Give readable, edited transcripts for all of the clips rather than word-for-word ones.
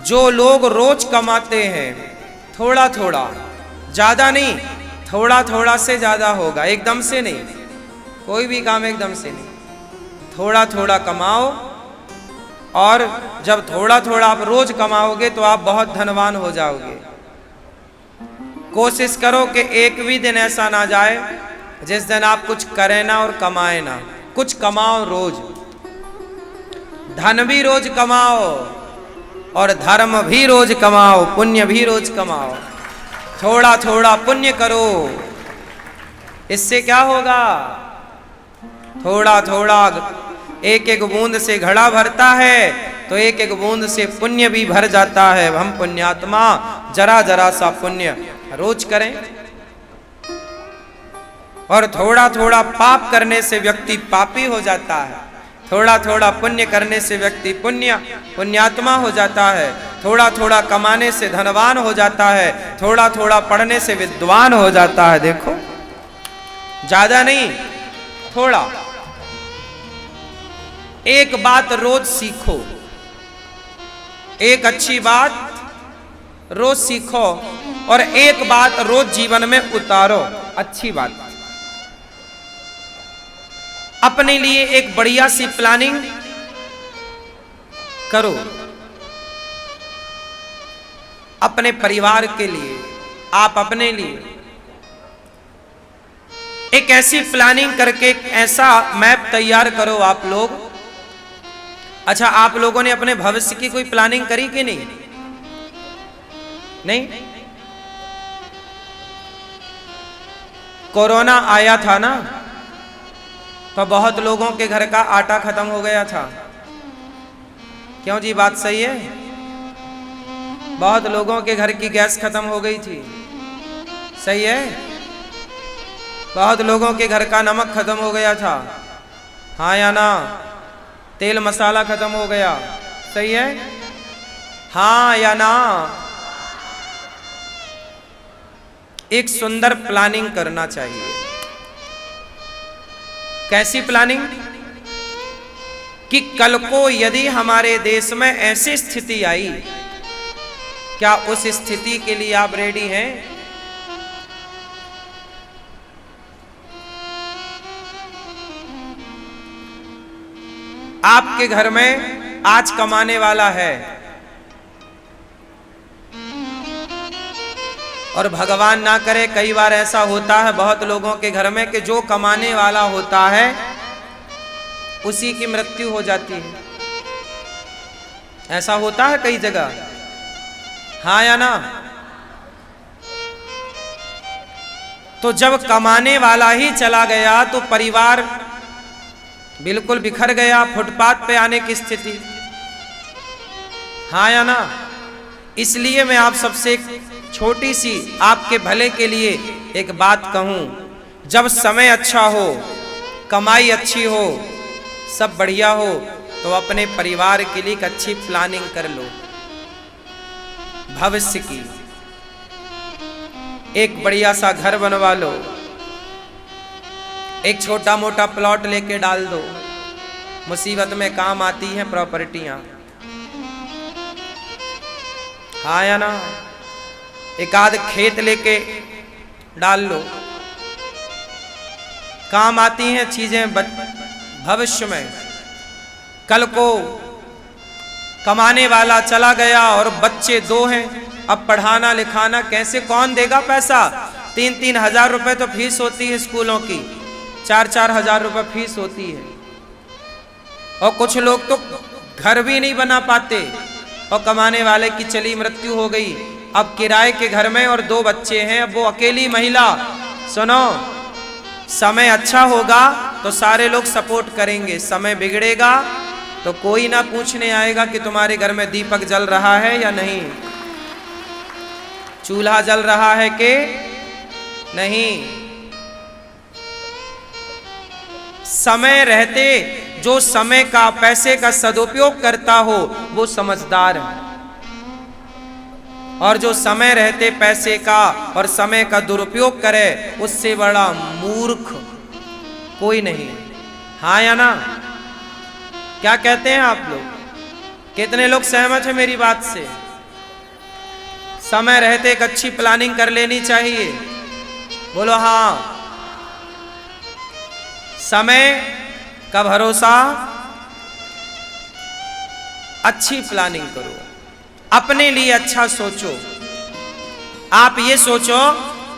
जो लोग रोज कमाते हैं थोड़ा थोड़ा, ज्यादा नहीं, थोड़ा थोड़ा से ज्यादा होगा, एकदम से नहीं, कोई भी काम एकदम से नहीं, थोड़ा थोड़ा कमाओ। और जब थोड़ा थोड़ा आप रोज कमाओगे तो आप बहुत धनवान हो जाओगे। कोशिश करो कि एक भी दिन ऐसा ना जाए जिस दिन आप कुछ करें ना और कमाए ना। कुछ कमाओ रोज, धन भी रोज कमाओ और धर्म भी रोज कमाओ, पुण्य भी रोज कमाओ। थोड़ा थोड़ा पुण्य करो, इससे क्या होगा? थोड़ा थोड़ा एक एक बूंद से घड़ा भरता है तो एक एक बूंद से पुण्य भी भर जाता है। हम पुण्यात्मा जरा जरा सा पुण्य रोज करें। और थोड़ा थोड़ा पाप करने से व्यक्ति पापी हो जाता है, थोड़ा थोड़ा पुण्य करने से व्यक्ति पुण्यात्मा हो जाता है, थोड़ा थोड़ा कमाने से धनवान हो जाता है, थोड़ा थोड़ा पढ़ने से विद्वान हो जाता है। देखो, ज्यादा नहीं, थोड़ा। एक बात रोज सीखो, एक अच्छी बात रोज सीखो और एक बात रोज जीवन में उतारो, अच्छी बात। अपने लिए एक बढ़िया सी प्लानिंग करो, अपने परिवार के लिए, आप अपने लिए एक ऐसी प्लानिंग करके एक ऐसा मैप तैयार करो आप लोग। अच्छा, आप लोगों ने अपने भविष्य की कोई प्लानिंग करी कि नहीं? नहीं? कोरोना आया था ना, तो बहुत लोगों के घर का आटा खत्म हो गया था। क्यों जी, बात सही है? बहुत लोगों के घर की गैस खत्म हो गई थी, सही है? बहुत लोगों के घर का नमक खत्म हो गया था, हाँ या ना? तेल मसाला खत्म हो गया, सही है? हाँ या ना? एक सुंदर प्लानिंग करना चाहिए। कैसी प्लानिंग? कि कल को यदि हमारे देश में ऐसी स्थिति आई, क्या उस स्थिति के लिए आप रेडी हैं? आपके घर में आज कमाने वाला है और भगवान ना करे, कई बार ऐसा होता है बहुत लोगों के घर में कि जो कमाने वाला होता है उसी की मृत्यु हो जाती है। ऐसा होता है कई जगह, हाँ या ना? तो जब कमाने वाला ही चला गया तो परिवार बिल्कुल बिखर गया, फुटपाथ पे आने की स्थिति, हाँ या ना? इसलिए मैं आप सबसे छोटी सी आपके भले के लिए एक बात कहूं, जब समय अच्छा हो, कमाई अच्छी हो, सब बढ़िया हो, तो अपने परिवार के लिए एक अच्छी प्लानिंग कर लो भविष्य की। एक बढ़िया सा घर बनवा लो, एक छोटा मोटा प्लॉट लेके डाल दो, मुसीबत में काम आती हैं प्रॉपर्टियां, हाँ या ना? एक आध खेत लेके डाल लो, काम आती हैं चीजें भविष्य में। कल को कमाने वाला चला गया और बच्चे दो हैं, अब पढ़ाना लिखाना कैसे, कौन देगा पैसा? 3-3 हजार रुपए तो फीस होती है स्कूलों की, 4-4 हजार रुपए फीस होती है। और कुछ लोग तो घर भी नहीं बना पाते और कमाने वाले की चली मृत्यु हो गई, अब किराए के घर में और 2 बच्चे हैं, अब वो अकेली महिला। सुनो, समय अच्छा होगा तो सारे लोग सपोर्ट करेंगे, समय बिगड़ेगा तो कोई ना पूछने आएगा कि तुम्हारे घर में दीपक जल रहा है या नहीं, चूल्हा जल रहा है कि नहीं। समय रहते जो समय का, पैसे का सदुपयोग करता हो वो समझदार है, और जो समय रहते पैसे का और समय का दुरुपयोग करे उससे बड़ा मूर्ख कोई नहीं, हाँ या ना? क्या कहते हैं आप लोग? कितने लोग सहमत हैं मेरी बात से? समय रहते एक अच्छी प्लानिंग कर लेनी चाहिए। बोलो हाँ। समय का भरोसा, अच्छी प्लानिंग करो, अपने लिए अच्छा सोचो। आप ये सोचो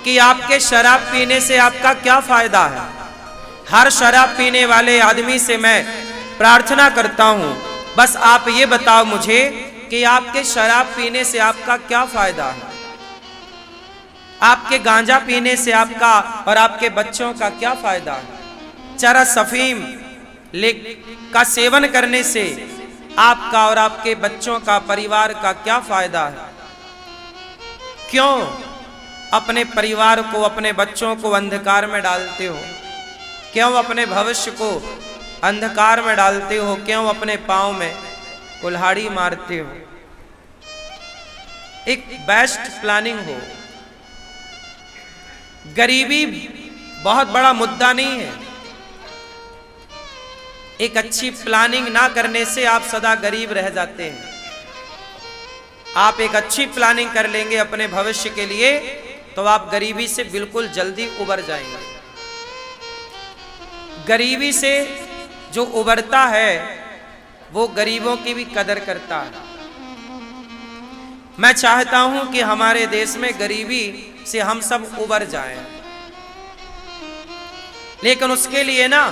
कि आपके शराब पीने से आपका क्या फायदा है। हर शराब पीने वाले आदमी से मैं प्रार्थना करता हूं, बस आप ये बताओ मुझे कि आपके शराब पीने से आपका क्या फायदा है। आपके गांजा पीने से आपका और आपके बच्चों का क्या फायदा है। चरस अफीम का सेवन करने से आपका और आपके बच्चों का, परिवार का क्या फायदा है। क्यों अपने परिवार को, अपने बच्चों को अंधकार में डालते हो? क्यों अपने भविष्य को अंधकार में डालते हो? क्यों अपने पांव में कुल्हाड़ी मारते हो? एक बेस्ट प्लानिंग हो। गरीबी बहुत बड़ा मुद्दा नहीं है। एक अच्छी प्लानिंग ना करने से आप सदा गरीब रह जाते हैं। आप एक अच्छी प्लानिंग कर लेंगे अपने भविष्य के लिए तो आप गरीबी से बिल्कुल जल्दी उबर जाएंगे। गरीबी से जो उबरता है वो गरीबों की भी कदर करता है। मैं चाहता हूं कि हमारे देश में गरीबी से हम सब उबर जाएं, लेकिन उसके लिए ना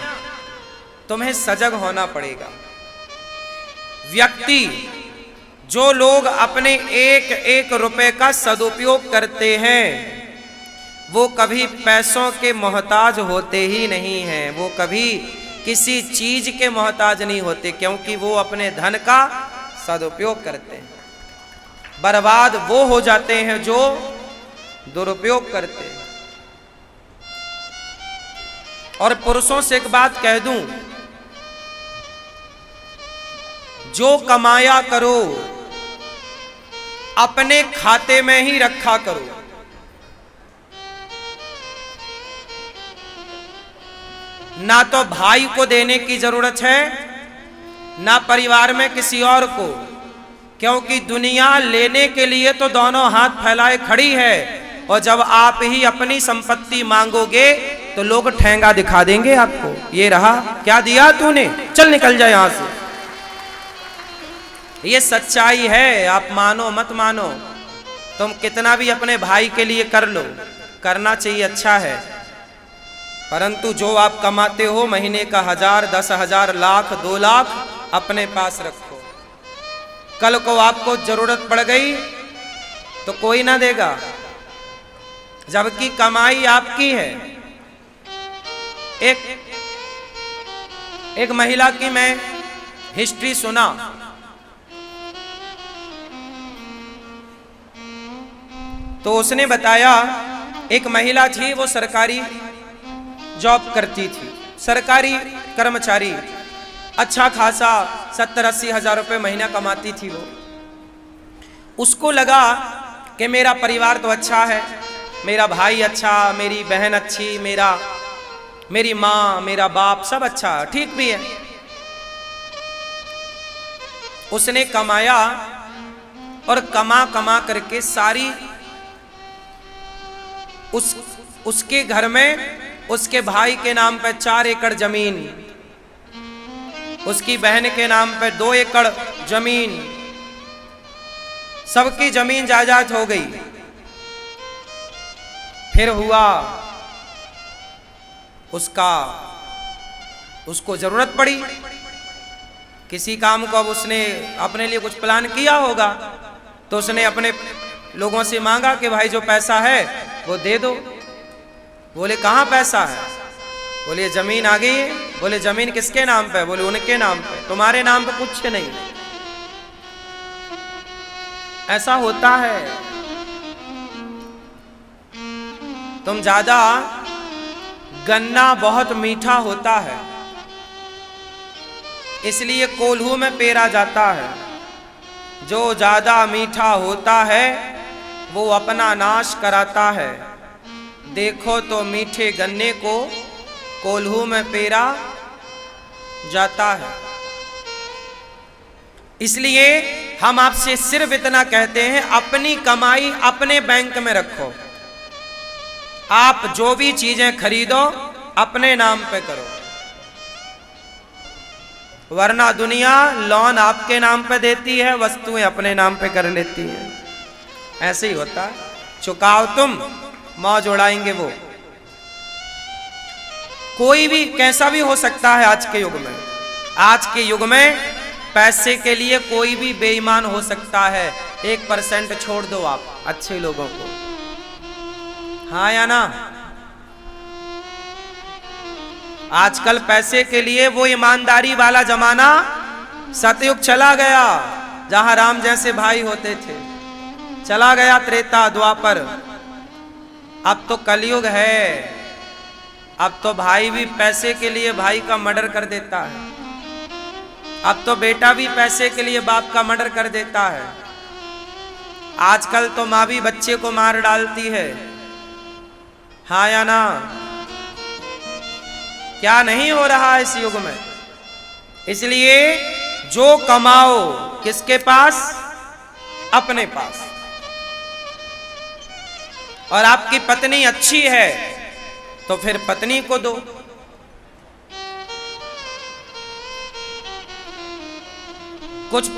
तुम्हें सजग होना पड़ेगा। व्यक्ति, जो लोग अपने एक एक रुपए का सदुपयोग करते हैं वो कभी पैसों के मोहताज होते ही नहीं हैं। वो कभी किसी चीज के मोहताज नहीं होते, क्योंकि वो अपने धन का सदुपयोग करते हैं। बर्बाद वो हो जाते हैं जो दुरुपयोग करते हैं। और पुरुषों से एक बात कह दूं, जो कमाया करो अपने खाते में ही रखा करो। ना तो भाई को देने की जरूरत है, ना परिवार में किसी और को, क्योंकि दुनिया लेने के लिए तो दोनों हाथ फैलाए खड़ी है। और जब आप ही अपनी संपत्ति मांगोगे तो लोग ठेंगा दिखा देंगे आपको। ये रहा, क्या दिया तूने, चल निकल जाए यहां से। ये सच्चाई है, आप मानो मत मानो। तुम कितना भी अपने भाई के लिए कर लो, करना चाहिए, अच्छा है, परंतु जो आप कमाते हो महीने का 1000, 10,000, लाख, 2 लाख अपने पास रखो। कल को आपको जरूरत पड़ गई तो कोई ना देगा, जबकि कमाई आपकी है। एक महिला की मैं हिस्ट्री सुना। तो उसने बताया, एक महिला थी, वो सरकारी जॉब करती थी, सरकारी कर्मचारी, अच्छा खासा 70-80 हजार रुपये महीना कमाती थी वो। उसको लगा कि मेरा परिवार तो अच्छा है, मेरा भाई अच्छा, मेरी बहन अच्छी, मेरी माँ, मेरा बाप, सब अच्छा, ठीक भी है। उसने कमाया और कमा कमा करके सारी उसके घर में उसके भाई के नाम पे 4 एकड़ जमीन, उसकी बहन के नाम पे 2 एकड़ जमीन, सबकी जमीन जायदाद हो गई। फिर हुआ उसको जरूरत पड़ी किसी काम को। अब उसने अपने लिए कुछ प्लान किया होगा, तो उसने अपने लोगों से मांगा कि भाई जो पैसा है वो दे दो। बोले कहाँ पैसा है? बोले जमीन आ गई है। बोले जमीन किसके नाम पे? बोले उनके नाम पे, तुम्हारे नाम पे कुछ नहीं। ऐसा होता है। तुम ज्यादा, गन्ना बहुत मीठा होता है, इसलिए कोल्हू में पेरा जाता है। जो ज्यादा मीठा होता है वो अपना नाश कराता है। देखो तो मीठे गन्ने को कोल्हू में पेरा जाता है। इसलिए हम आपसे सिर्फ इतना कहते हैं, अपनी कमाई अपने बैंक में रखो। आप जो भी चीजें खरीदो अपने नाम पे करो, वरना दुनिया लोन आपके नाम पे देती है, वस्तुएं अपने नाम पे कर लेती है। ऐसे ही होता है, चुकाओ तुम, मौज उड़ाएंगे वो। कोई भी कैसा भी हो सकता है आज के युग में। आज के युग में पैसे के लिए कोई भी बेईमान हो सकता है। 1% छोड़ दो आप अच्छे लोगों को, हाँ या ना। आजकल पैसे के लिए वो ईमानदारी वाला जमाना सतयुग चला गया, जहां राम जैसे भाई होते थे। चला गया त्रेता द्वापर, अब तो कलयुग है। अब तो भाई भी पैसे के लिए भाई का मर्डर कर देता है। अब तो बेटा भी पैसे के लिए बाप का मर्डर कर देता है। आजकल तो माँ भी बच्चे को मार डालती है, हाँ या ना। क्या नहीं हो रहा है इस युग में। इसलिए जो कमाओ किसके पास? अपने पास। और आपकी पत्नी अच्छी है तो फिर पत्नी को दो। कुछ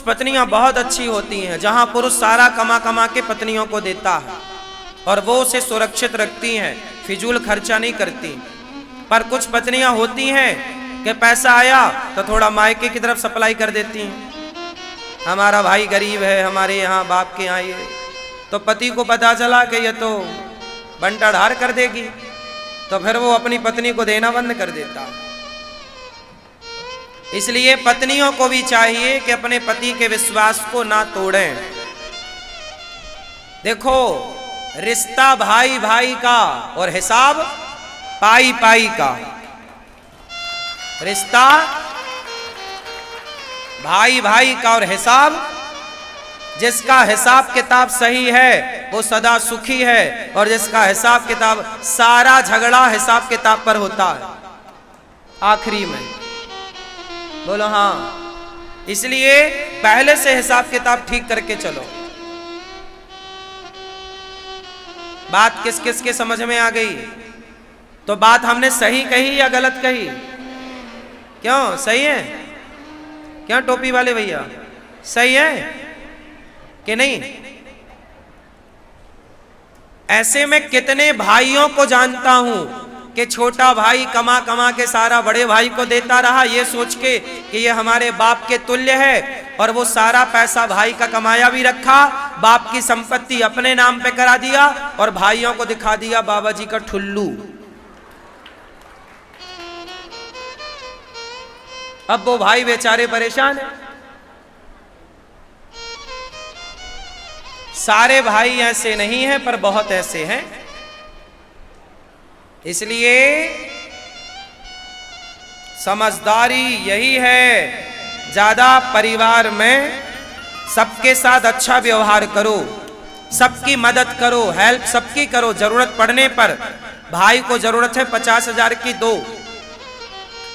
पत्नियां बहुत अच्छी होती हैं, जहां पुरुष सारा कमा कमा के पत्नियों को देता है और वो उसे सुरक्षित रखती हैं, फिजूल खर्चा नहीं करती। पर कुछ पत्नियां होती हैं कि पैसा आया तो थोड़ा मायके की तरफ सप्लाई कर देती हैं। हमारा भाई गरीब है, हमारे यहाँ बाप के यहाँ ये, तो पति को पता चला कि ये तो बंटा ढार कर देगी, तो फिर वो अपनी पत्नी को देना बंद कर देता है। इसलिए पत्नियों को भी चाहिए कि अपने पति के विश्वास को ना तोड़ें। देखो, रिश्ता भाई भाई का और हिसाब पाई पाई का। रिश्ता भाई भाई का और हिसाब, जिसका हिसाब किताब सही है वो सदा सुखी है, और जिसका हिसाब किताब, सारा झगड़ा हिसाब किताब पर होता है आखिरी में। बोलो हाँ। इसलिए पहले से हिसाब किताब ठीक करके चलो। बात किस किस के समझ में आ गई? तो बात हमने सही कही या गलत कही? क्यों सही है? क्या टोपी वाले भैया सही है कि नहीं? ऐसे में कितने भाइयों को जानता हूं कि छोटा भाई कमा कमा के सारा बड़े भाई को देता रहा, ये सोच के कि ये हमारे बाप के तुल्य है, और वो सारा पैसा भाई का कमाया भी रखा, बाप की संपत्ति अपने नाम पे करा दिया और भाइयों को दिखा दिया बाबा जी का ठुल्लू। अब वो भाई बेचारे परेशान हैं। सारे भाई ऐसे नहीं हैं, पर बहुत ऐसे हैं। इसलिए समझदारी यही है, ज्यादा परिवार में सबके साथ अच्छा व्यवहार करो, सबकी मदद करो, हेल्प सबकी करो। जरूरत पड़ने पर भाई को जरूरत है 50,000 की, दो।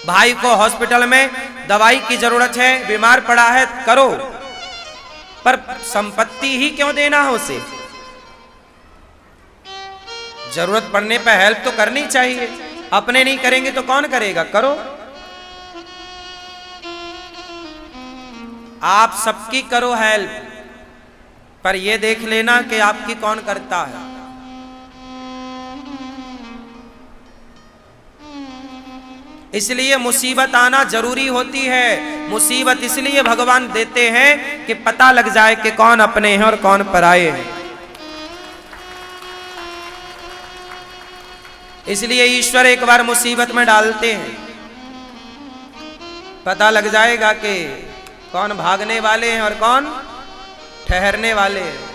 भाई को हॉस्पिटल में दवाई की जरूरत है, बीमार पड़ा है, करो। पर संपत्ति ही क्यों देना है उसे? जरूरत पड़ने पर हेल्प तो करनी चाहिए। अपने नहीं करेंगे तो कौन करेगा? करो। आप सबकी करो हेल्प, पर यह देख लेना कि आपकी कौन करता है। इसलिए मुसीबत आना जरूरी होती है। मुसीबत इसलिए भगवान देते हैं कि पता लग जाए कि कौन अपने हैं और कौन पराये हैं। इसलिए ईश्वर एक बार मुसीबत में डालते हैं, पता लग जाएगा कि कौन भागने वाले हैं और कौन ठहरने वाले हैं।